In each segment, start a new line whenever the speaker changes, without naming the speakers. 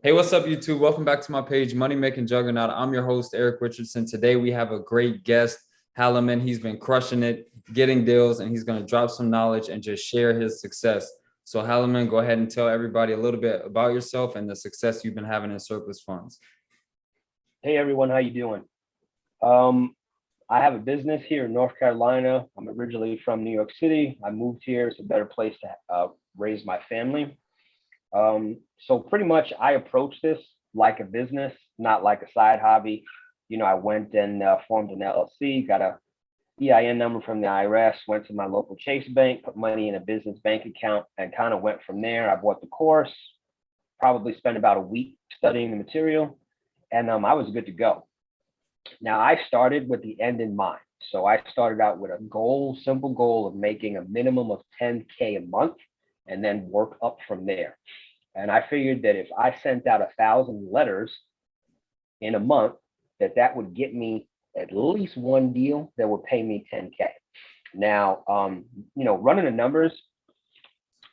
Hey, what's up, YouTube? Welcome back to my page, Money Making Juggernaut. I'm your host, Eric Richardson. Today, we have a great guest, Halliman. He's been crushing it, getting deals, and he's going to drop some knowledge and just share his success. So, Halliman, go ahead and tell everybody a little bit about yourself and the success you've been having in surplus funds.
Hey everyone, how you doing? Um, I have a business here in North Carolina. I'm originally from New York City. I moved here. It's a better place to raise my family. So pretty much I approach this like a business, not like a side hobby. I went and formed an LLC, got a EIN number from the IRS, went to my local Chase bank, put money in a business bank account, and kind of went from there. I bought the course, probably spent about a week studying the material, and I was good to go. Now, I started with the end in mind. So I started out with a goal, simple goal of making a minimum of 10K a month and then work up from there. And I figured that if I sent out 1,000 letters in a month, that would get me at least one deal that would pay me 10K. Now, running the numbers,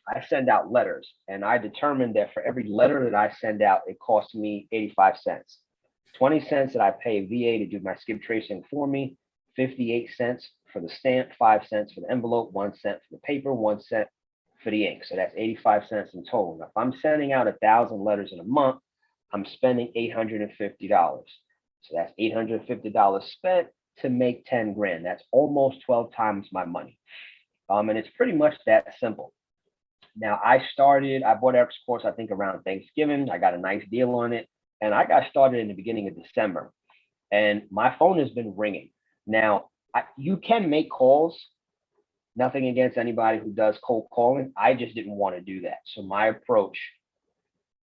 I send out letters, and I determined that for every letter that I send out, it costs me 85 cents. 20 cents that I pay VA to do my skip tracing for me, 58 cents for the stamp, 5 cents for the envelope, 1 cent for the paper, 1 cent for the ink. So that's 85 cents in total. Now, if I'm sending out 1,000 letters in a month, I'm spending $850. So that's $850 spent to make 10 grand. That's almost 12 times my money. And it's pretty much that simple. Now, I bought Eric's course, I think around Thanksgiving. I got a nice deal on it. And I got started in the beginning of December. And my phone has been ringing. Now, you can make calls. Nothing against anybody who does cold calling. I just didn't want to do that. So my approach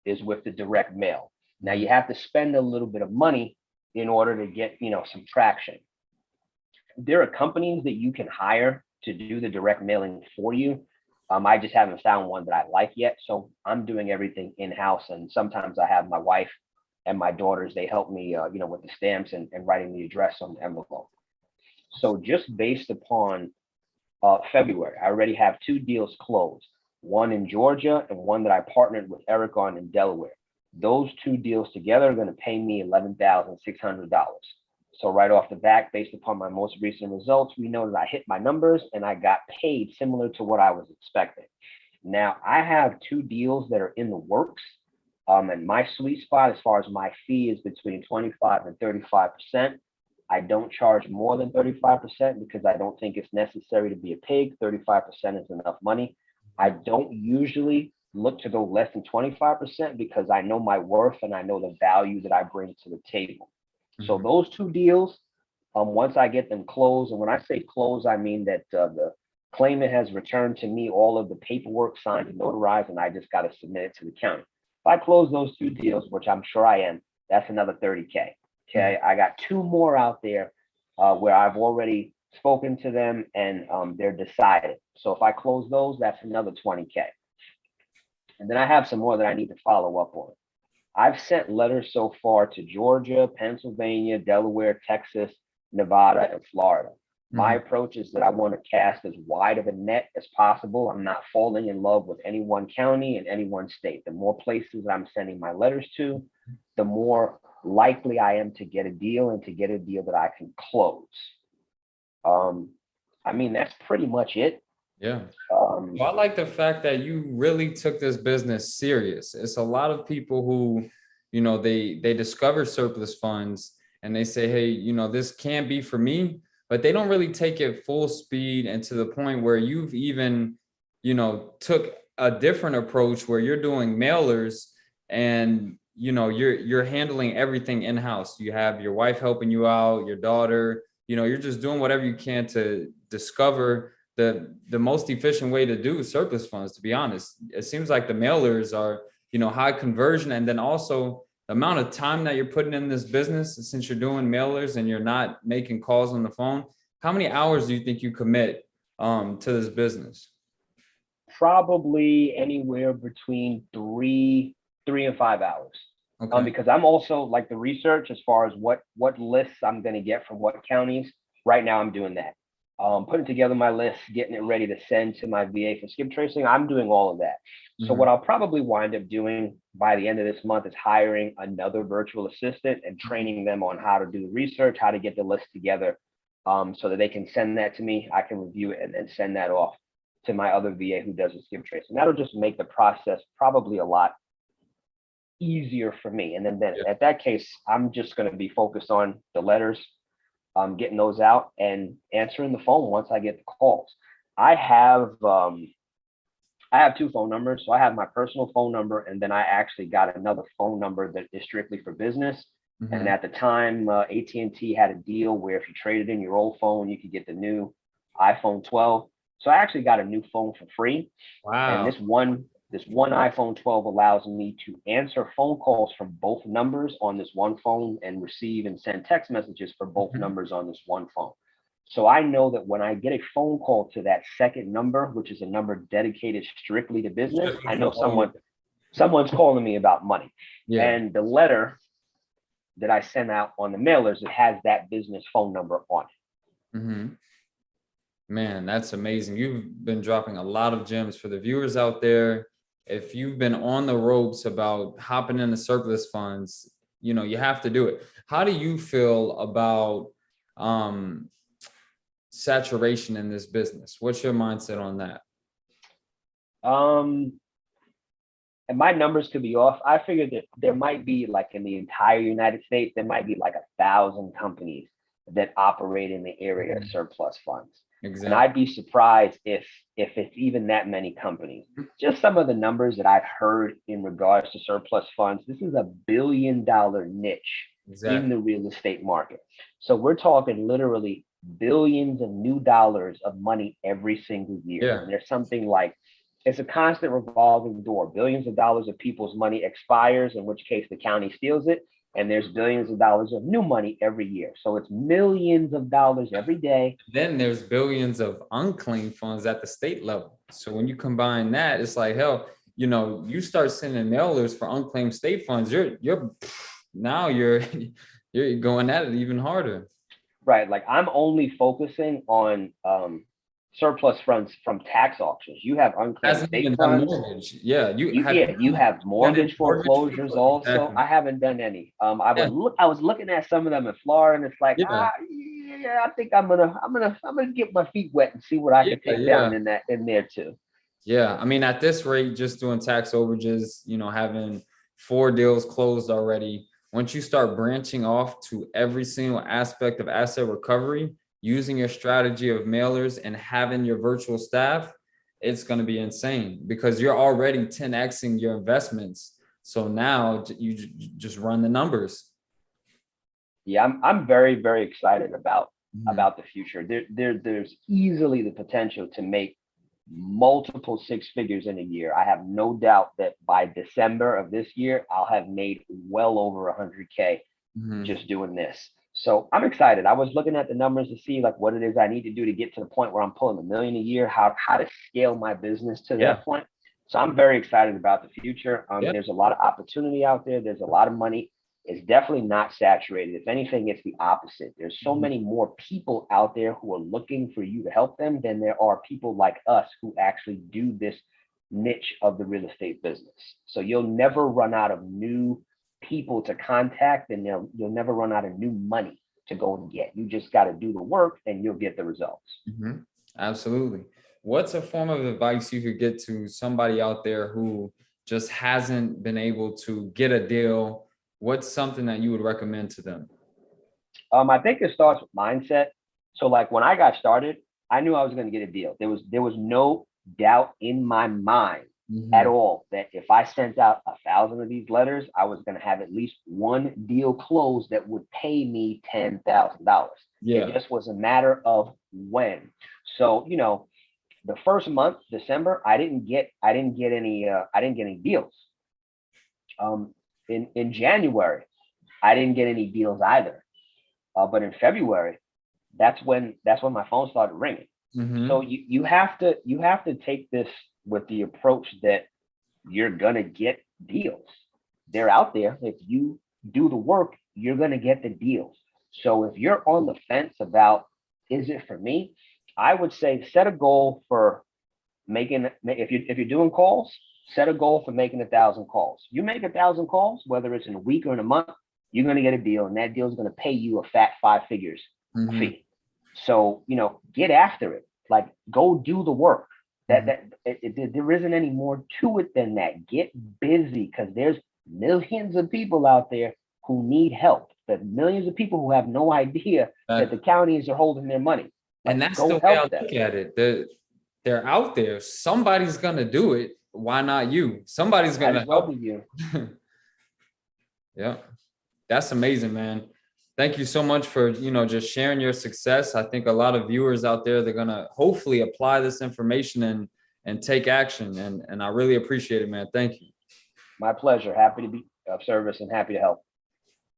is with the direct mail. Now, you have to spend a little bit of money in order to get, some traction. There are companies that you can hire to do the direct mailing for you. I just haven't found one that I like yet. So I'm doing everything in-house. And sometimes I have my wife and my daughters, they help me, with the stamps and writing the address on the envelope. So just based upon February, I already have 2 deals closed, one in Georgia and one that I partnered with Eric on in Delaware. Those 2 deals together are going to pay me $11,600. So right off the bat, based upon my most recent results, we know that I hit my numbers and I got paid similar to what I was expecting. Now, I have 2 deals that are in the works. And my sweet spot as far as my fee is between 25 and 35%. I don't charge more than 35% because I don't think it's necessary to be a pig. 35% is enough money. I don't usually look to go less than 25% because I know my worth and I know the value that I bring to the table. So those 2 deals, once I get them closed, and when I say close, I mean that the claimant has returned to me all of the paperwork signed and notarized, and I just got to submit it to the county. If I close those 2 deals, which I'm sure I am, that's another 30K. Okay, I got 2 more out there where I've already spoken to them and they're decided. So if I close those, that's another 20K. And then I have some more that I need to follow up on. I've sent letters so far to Georgia, Pennsylvania, Delaware, Texas, Nevada, and Florida. My approach is that I want to cast as wide of a net as possible. I'm not falling in love with any one county and any one state. The more places that I'm sending my letters to, the more likely I am to get a deal and to get a deal that I can close. That's pretty much it.
Yeah. Well, I like the fact that you really took this business serious. It's a lot of people who, they discover surplus funds and they say, hey, this can't be for me, but they don't really take it full speed and to the point where you've even, took a different approach where you're doing mailers and, you're handling everything in-house. You have your wife helping you out, your daughter, you're just doing whatever you can to discover the most efficient way to do surplus funds, to be honest. It seems like the mailers are, high conversion. And then also the amount of time that you're putting in this business, since you're doing mailers and you're not making calls on the phone, how many hours do you think you commit to this business?
Probably anywhere between 3 and 5 hours. Okay. Because I'm also like the research as far as what lists I'm going to get from what counties. Right now, I'm doing that. Putting together my list, getting it ready to send to my VA for skip tracing. I'm doing all of that. So what I'll probably wind up doing by the end of this month is hiring another virtual assistant and training them on how to do the research, how to get the list together, so that they can send that to me. I can review it and then send that off to my other VA who does the skip trace. And that'll just make the process probably a lot easier for me. And then at that case, I'm just going to be focused on the letters, getting those out and answering the phone once I get the calls. I have two phone numbers. So I have my personal phone number, and then I actually got another phone number that is strictly for business. Mm-hmm. And at the time, AT&T had a deal where if you traded in your old phone, you could get the new iPhone 12. So I actually got a new phone for free. Wow. And this one iPhone 12 allows me to answer phone calls from both numbers on this one phone and receive and send text messages for both numbers on this one phone. So I know that when I get a phone call to that second number, which is a number dedicated strictly to business, I know someone's calling me about money. Yeah. And the letter that I send out on the mailers, it has that business phone number on it.
Mm-hmm. Man, that's amazing. You've been dropping a lot of gems for the viewers out there. If you've been on the ropes about hopping into surplus funds, you know, you have to do it. How do you feel about saturation in this business? What's your mindset on that?
And my numbers could be off. I figured that there might be, like, in the entire United States, there might be like 1,000 companies that operate in the area of surplus funds. Exactly. And I'd be surprised if it's even that many companies. Just some of the numbers that I've heard in regards to surplus funds, this is $1 billion niche in the real estate market. So we're talking literally billions of new dollars of money every single year. Yeah. And there's something like, it's a constant revolving door. Billions of dollars of people's money expires, in which case the county steals it. And there's billions of dollars of new money every year. So it's millions of dollars every day.
Then there's billions of unclaimed funds at the state level. So when you combine that, it's like, hell, you know, you start sending mailers for unclaimed state funds, you're going at it even harder.
Right. Like, I'm only focusing on surplus funds from tax auctions. You have unclaimed state funds.
Mortgage. Yeah,
you have mortgage foreclosures also. Exactly. I haven't done any. I was looking at some of them in Florida, and it's like, I think I'm gonna get my feet wet and see what I can take down in there too.
Yeah, I mean, at this rate, just doing tax overages, you know, having 4 deals closed already. Once you start branching off to every single aspect of asset recovery, using your strategy of mailers and having your virtual staff, it's going to be insane because you're already 10xing your investments. So now you just run the numbers.
Yeah, I'm very, very excited about the future. There's easily the potential to make multiple 6 figures in a year. I have no doubt that by December of this year, I'll have made well over 100K just doing this. So I'm excited. I was looking at the numbers to see like what it is I need to do to get to the point where I'm pulling $1 million a year, how to scale my business to that point. So I'm very excited about the future. There's a lot of opportunity out there. There's a lot of money. It's definitely not saturated. If anything, it's the opposite. There's so many more people out there who are looking for you to help them than there are people like us who actually do this niche of the real estate business. So you'll never run out of new people to contact, and you'll never run out of new money to go and get. You just got to do the work and you'll get the results.
Absolutely. What's a form of advice you could get to somebody out there who just hasn't been able to get a deal? What's something that you would recommend to them?
I think it starts with mindset. So like when I got started, I knew I was going to get a deal. There was no doubt in my mind at all that if I sent out 1,000 of these letters, I was going to have at least one deal closed that would pay me $10,000. It just was a matter of when. So, you know, the first month, December, I didn't get any deals. In January, I didn't get any deals either. But in February, that's when my phone started ringing. So you have to take this with the approach that you're gonna get deals. They're out there. If you do the work, you're gonna get the deals. So if you're on the fence about, is it for me? I would say set a goal for if you're doing calls, set a goal for making 1,000 calls. You make 1,000 calls, whether it's in a week or in a month, you're going to get a deal, and that deal is going to pay you a fat 5 figures fee. So, get after it. Like, go do the work. There isn't any more to it than that. Get busy, because there's millions of people out there who need help. But millions of people who have no idea that the counties are holding their money.
And that's the way I look at it. They're out there. Somebody's gonna do it. Why not you? Somebody's gonna help
you.
Yeah, that's amazing, man. Thank you so much for just sharing your success. I think a lot of viewers out there, they're gonna hopefully apply this information and take action. And I really appreciate it, man. Thank you.
My pleasure. Happy to be of service and happy to help.